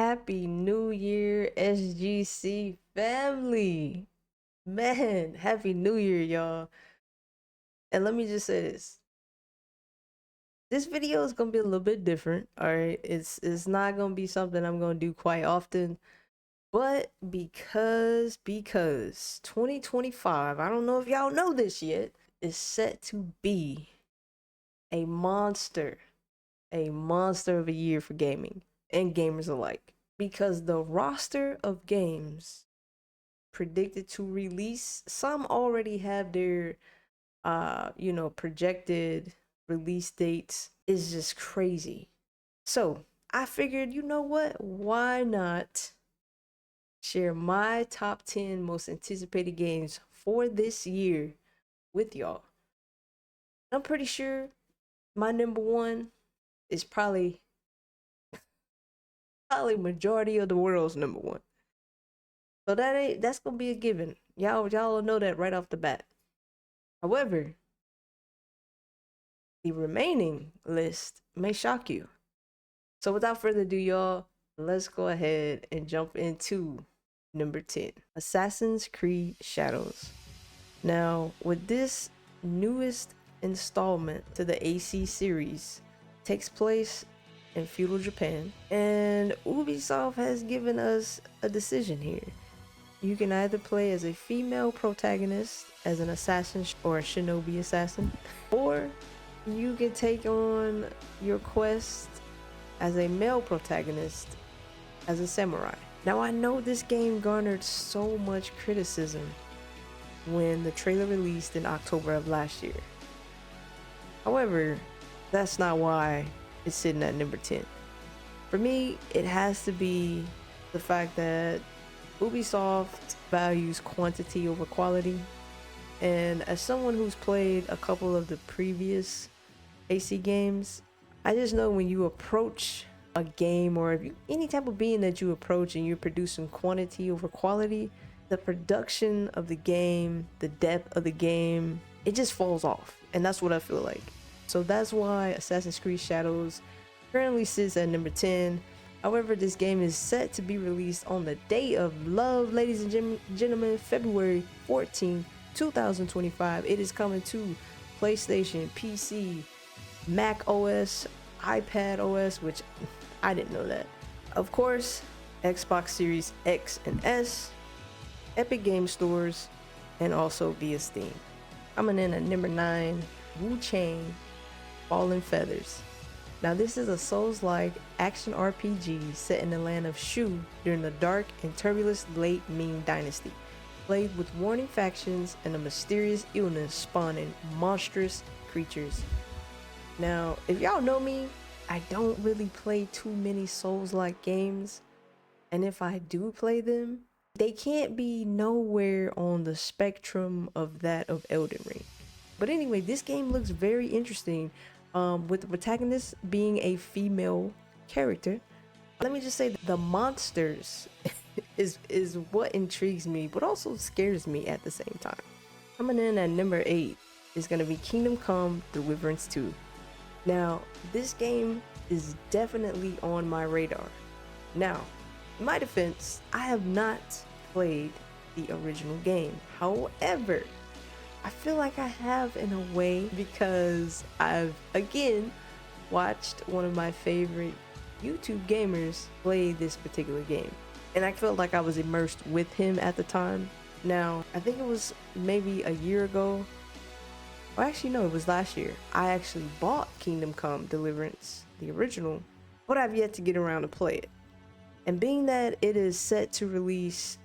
Happy New Year, SGC family. Man, Happy New Year, y'all. And let me just say this. This video is gonna be a little bit different. Alright. It's not gonna be something I'm gonna do quite often. But because 2025, I don't know if y'all know this yet, is set to be a monster. A monster of a year for gaming and gamers alike. Because the roster of games predicted to release, some already have their projected release dates, is just crazy. So I figured, you know what, why not share my top 10 most anticipated games for this year with y'all. I'm pretty sure my number one is probably majority of the world's number one. So that's gonna be a given. Y'all will know that right off the bat. However, the remaining list may shock you. So without further ado, y'all, let's go ahead and jump into number 10. Assassin's Creed Shadows. Now, with this newest installment to the AC series, takes place in feudal Japan, and Ubisoft has given us a decision here. You can either play as a female protagonist, as an assassin or a shinobi assassin, or you can take on your quest as a male protagonist, as a samurai. Now, I know this game garnered so much criticism when the trailer released in October of last year. However, that's not why it's sitting at number 10. For me, it has to be the fact that Ubisoft values quantity over quality, and as someone who's played a couple of the previous AC games, I just know when you approach a game, or if any type of being that you approach and you're producing quantity over quality, the production of the game, the depth of the game, it just falls off, and that's what I feel like. So that's why Assassin's Creed Shadows currently sits at number 10. However, this game is set to be released on the day of love, ladies and gentlemen, February 14, 2025. It is coming to PlayStation, PC, Mac OS, iPad OS, which I didn't know that. Of course, Xbox Series X and S, Epic Game Stores, and also via Steam. Coming in at number 9, Wu Chang Fallen Feathers. Now, this is a Souls-like action RPG set in the land of Shu during the dark and turbulent late Ming Dynasty, plagued with warring factions and a mysterious illness spawning monstrous creatures. Now, if y'all know me, I don't really play too many Souls-like games, and if I do play them, they can't be nowhere on the spectrum of that of Elden Ring. But anyway, this game looks very interesting. With the protagonist being a female character. Let me just say the monsters is what intrigues me, but also scares me at the same time. Coming in at number 8 is going to be Kingdom Come Deliverance 2. Now, this game is definitely on my radar. Now, in my defense, I have not played the original game. However, I feel like I have in a way, because I've again watched one of my favorite YouTube gamers play this particular game, and I felt like I was immersed with him at the time. Now, I think it was maybe a year ago, or actually no, it was last year. I actually bought Kingdom Come Deliverance, the original, but I've yet to get around to play it. And being that it is set to release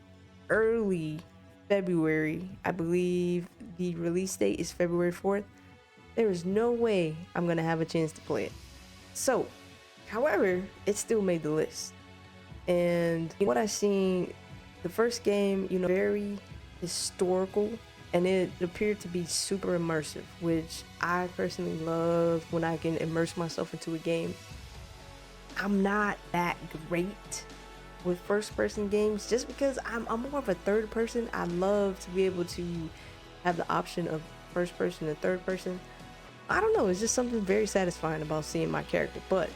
early February, I believe the release date is February 4th, there is no way I'm gonna have a chance to play it. So, however, it still made the list. And what I seen, the first game, very historical, and it appeared to be super immersive, which I personally love when I can immerse myself into a game. I'm not that great with first-person games, just because I'm more of a third person. I love to be able to have the option of first person and third person. I don't know, it's just something very satisfying about seeing my character. But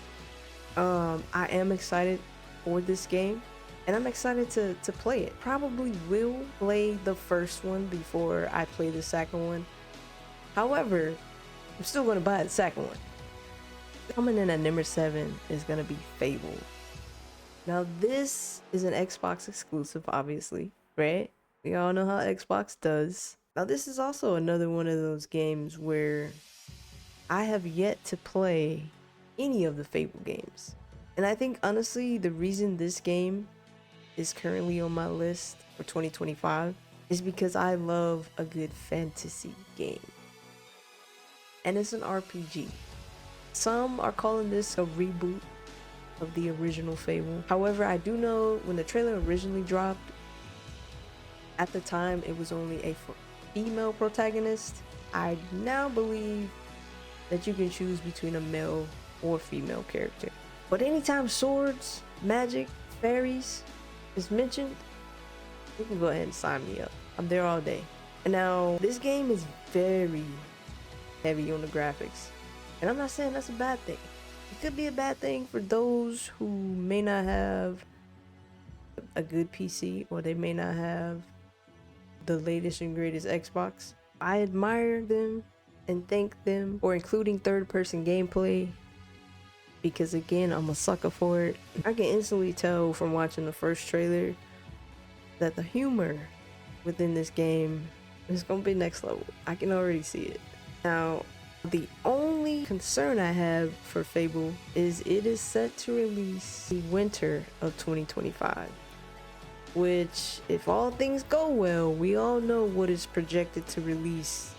I am excited for this game, and I'm excited to play it. Probably will play the first one before I play the second one. However, I'm still going to buy the second one. Coming in at number 7 is going to be Fable. Now, this is an Xbox exclusive, obviously, right? We all know how Xbox does. Now, this is also another one of those games where I have yet to play any of the Fable games. And I think, honestly, the reason this game is currently on my list for 2025 is because I love a good fantasy game. And it's an RPG. Some are calling this a reboot of the original Fable. However, I do know when the trailer originally dropped, at the time it was only a female protagonist. I now believe that you can choose between a male or female character. But anytime swords, magic, fairies is mentioned, you can go ahead and sign me up. I'm there all day. And now, this game is very heavy on the graphics. And I'm not saying that's a bad thing. It could be a bad thing for those who may not have a good PC, or they may not have the latest and greatest Xbox. I admire them and thank them for including third-person gameplay, because again, I'm a sucker for it. I can instantly tell from watching the first trailer that the humor within this game is gonna be next level. I can already see it. Now, the only concern I have for Fable is it is set to release the winter of 2025, which, if all things go well, we all know what is projected to release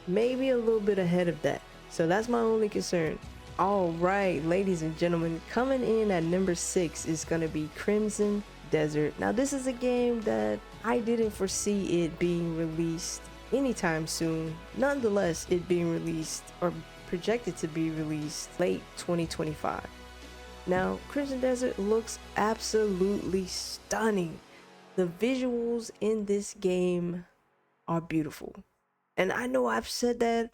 maybe a little bit ahead of that. So that's my only concern. All right, ladies and gentlemen, coming in at number 6 is going to be Crimson Desert. Now, this is a game that I didn't foresee it being released anytime soon. Nonetheless, it being released, or projected to be released, late 2025. Now, Crimson Desert looks absolutely stunning. The visuals in this game are beautiful. And I know I've said that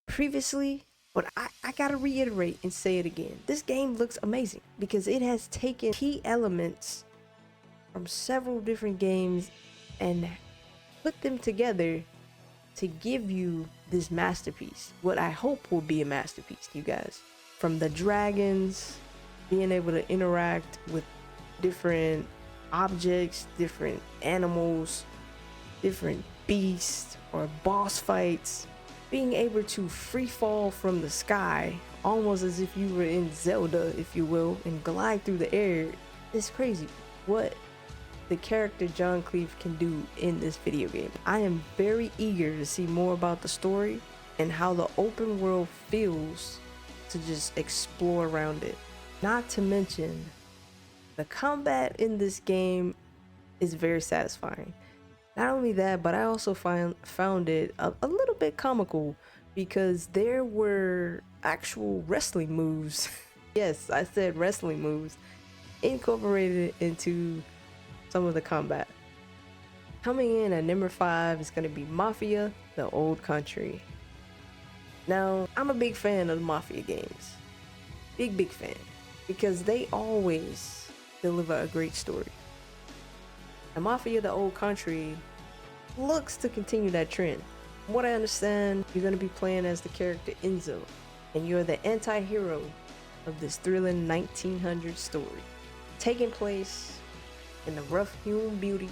previously, but I gotta reiterate and say it again. This game looks amazing because it has taken key elements from several different games and put them together to give you this masterpiece. What I hope will be a masterpiece, you guys. From the dragons, being able to interact with different objects, different animals, different beasts, or boss fights, being able to free fall from the sky, almost as if you were in Zelda, if you will, and glide through the air. It's crazy what the character John Cleave can do in this video game. I am very eager to see more about the story and how the open world feels to just explore around it. Not to mention, the combat in this game is very satisfying. Not only that, but I also found it a little bit comical because there were actual wrestling moves. Yes, I said wrestling moves incorporated into some of the combat. Coming in at number 5 is going to be Mafia: The Old Country. Now, I'm a big fan of the Mafia games. Big fan. Because they always deliver a great story. And Mafia: The Old Country looks to continue that trend. From what I understand, you're going to be playing as the character Enzo, and you're the anti-hero of this thrilling 1900s story, taking place in the rough-hewn beauty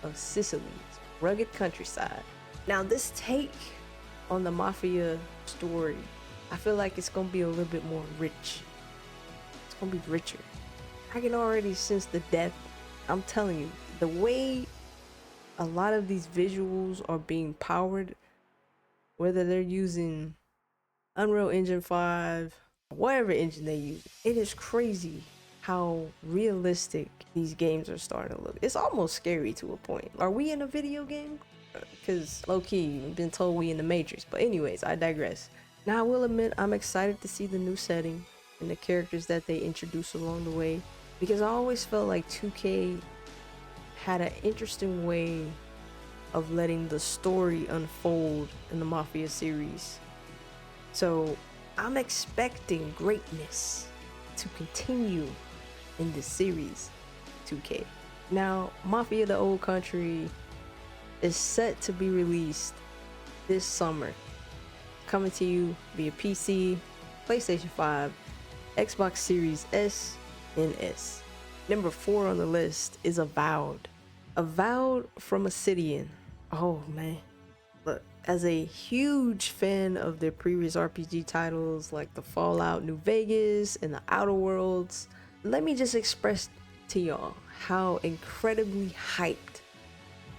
of Sicily's rugged countryside. Now, this take on the Mafia story, I feel like it's going to be a little bit more rich. It's going to be richer. I can already sense the depth. I'm telling you, the way a lot of these visuals are being powered, whether they're using Unreal Engine 5, whatever engine they use, it is crazy how realistic these games are starting to look. It's almost scary to a point. Are we in a video game? Because low-key, we've been told we in the Matrix. But anyways, I digress. Now, I will admit, I'm excited to see the new setting and the characters that they introduce along the way, because I always felt like 2K had an interesting way of letting the story unfold in the Mafia series. So I'm expecting greatness to continue in the series 2K. Now, Mafia the Old Country is set to be released this summer, coming to you via PC, PlayStation 5, Xbox Series S, and S. Number 4 on the list is Avowed. Avowed from Obsidian. Oh man. Look, as a huge fan of their previous RPG titles like the Fallout New Vegas and the Outer Worlds, let me just express to y'all how incredibly hyped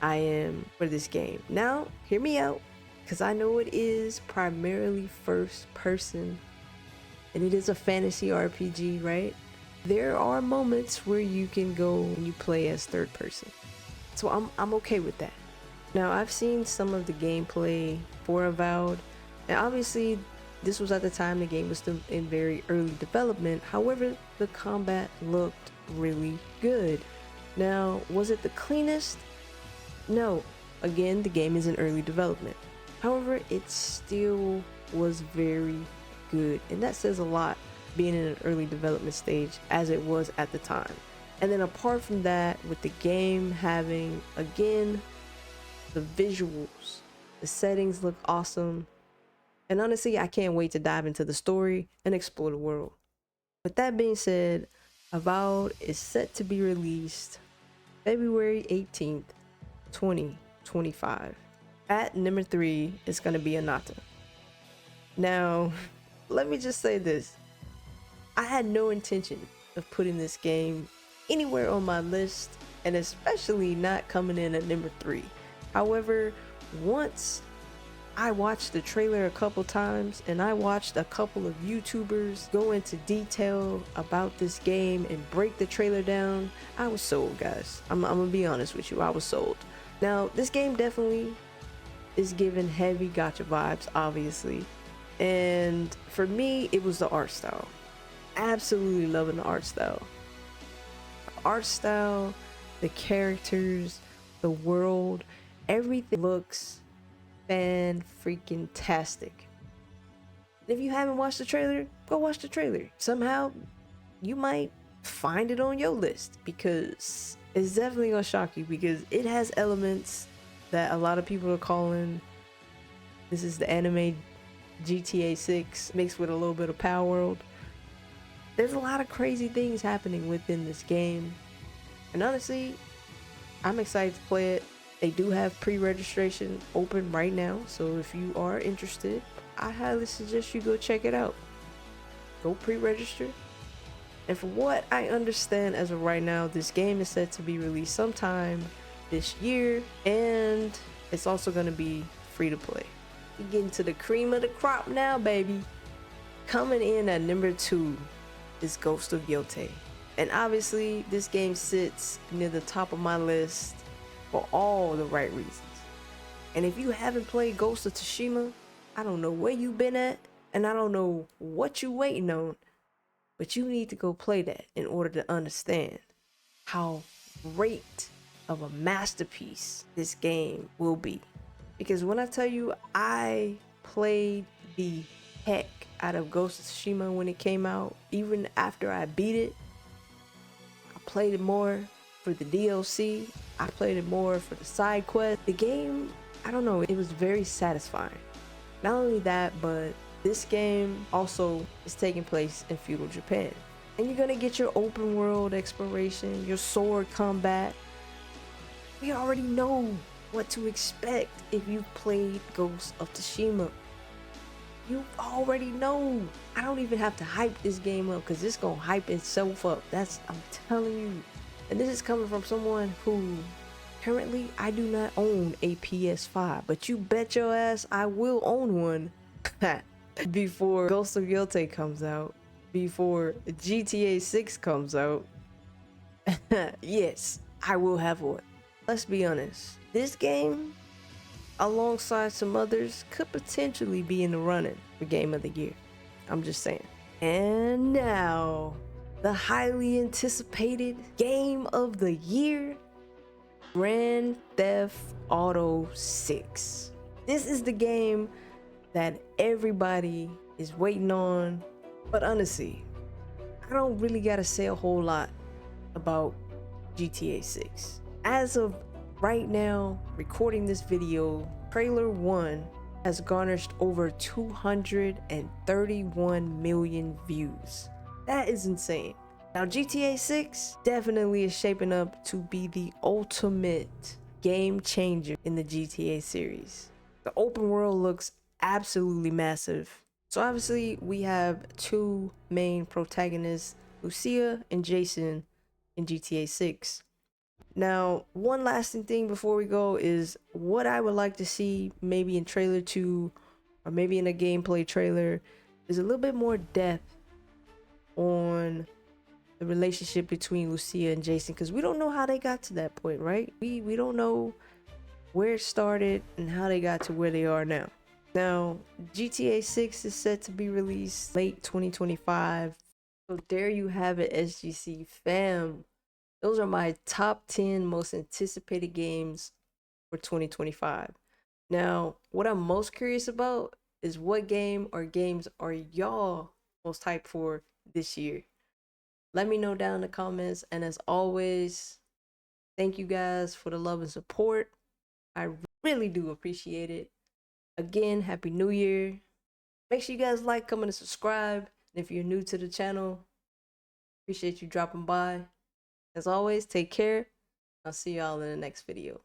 I am for this game. Now, hear me out, because I know it is primarily first person and it is a fantasy RPG, right? There are moments where you can go and you play as third person. So I'm okay with that. Now, I've seen some of the gameplay for Avowed, and obviously this was at the time the game was still in very early development. However, the combat looked really good. Now, was it the cleanest? No. Again, the game is in early development. However, it still was very good, and that says a lot being in an early development stage as it was at the time. And then apart from that, with the game having, again, the visuals, the settings look awesome, and honestly I can't wait to dive into the story and explore the world. With that being said, Avowed is set to be released February 18th 2025. At number 3 is going to be Anata. Now let me just say this, I had no intention of putting this game anywhere on my list, and especially not coming in at number 3. However, once I watched the trailer a couple times and I watched a couple of YouTubers go into detail about this game and break the trailer down, I was sold, guys. I'm gonna be honest with you, I was sold. Now, this game definitely is giving heavy gacha vibes, obviously. And for me, it was the art style. Absolutely loving the art style. The art style, the characters, the world, everything looks fan-freaking-tastic. If you haven't watched the trailer, go watch the trailer. Somehow, you might find it on your list, because it's definitely gonna shock you, because it has elements that a lot of people are calling, this is the anime GTA 6 mixed with a little bit of Power World. There's a lot of crazy things happening within this game, and honestly, I'm excited to play it. They do have pre-registration open right now, so if you are interested, I highly suggest you go check it out. Go pre-register. And from what I understand as of right now, this game is set to be released sometime this year, and it's also going to be free to play. We're getting to the cream of the crop now, baby. Coming in at number 2 is Ghost of Yotei. And obviously, this game sits near the top of my list for all the right reasons. And if you haven't played Ghost of Tsushima, I don't know where you've been at, and I don't know what you waiting on, but you need to go play that in order to understand how great of a masterpiece this game will be. Because when I tell you, I played the heck out of Ghost of Tsushima when it came out. Even after I beat it, I played it more for the DLC. I played it more for the side quest. The game, I don't know, it was very satisfying. Not only that, but this game also is taking place in feudal Japan. And you're gonna get your open world exploration, your sword combat. We already know what to expect if you've played Ghost of Tsushima. You already know. I don't even have to hype this game up, because it's gonna hype itself up. I'm telling you. And this is coming from someone who currently, I do not own a PS5, but you bet your ass I will own one before Ghost of Yotei comes out, before GTA 6 comes out. Yes, I will have one. Let's be honest, this game, alongside some others, could potentially be in the running for Game of the Year. I'm just saying. And now, the highly anticipated Game of the Year, Grand Theft Auto 6. This is the game that everybody is waiting on, but honestly, I don't really gotta say a whole lot about GTA 6. As of right now, recording this video, trailer 1 has garnered over 231 million views. That is insane. Now GTA 6 definitely is shaping up to be the ultimate game changer in the GTA series. The open world looks absolutely massive. So obviously we have two main protagonists, Lucia and Jason, in GTA 6. Now, one lasting thing before we go is what I would like to see maybe in trailer 2 or maybe in a gameplay trailer is a little bit more depth on the relationship between Lucia and Jason, because we don't know how they got to that point, right? We don't know where it started and how they got to where they are now. Now, GTA 6 is set to be released late 2025. So there you have it, SGC fam. Those are my top 10 most anticipated games for 2025. Now, what I'm most curious about is what game or games are y'all most hyped for this year? Let me know down in the comments. And as always, thank you guys for the love and support. I really do appreciate it. Again, Happy New Year. Make sure you guys like, comment, and subscribe. And if you're new to the channel, appreciate you dropping by. As always, take care. I'll see y'all in the next video.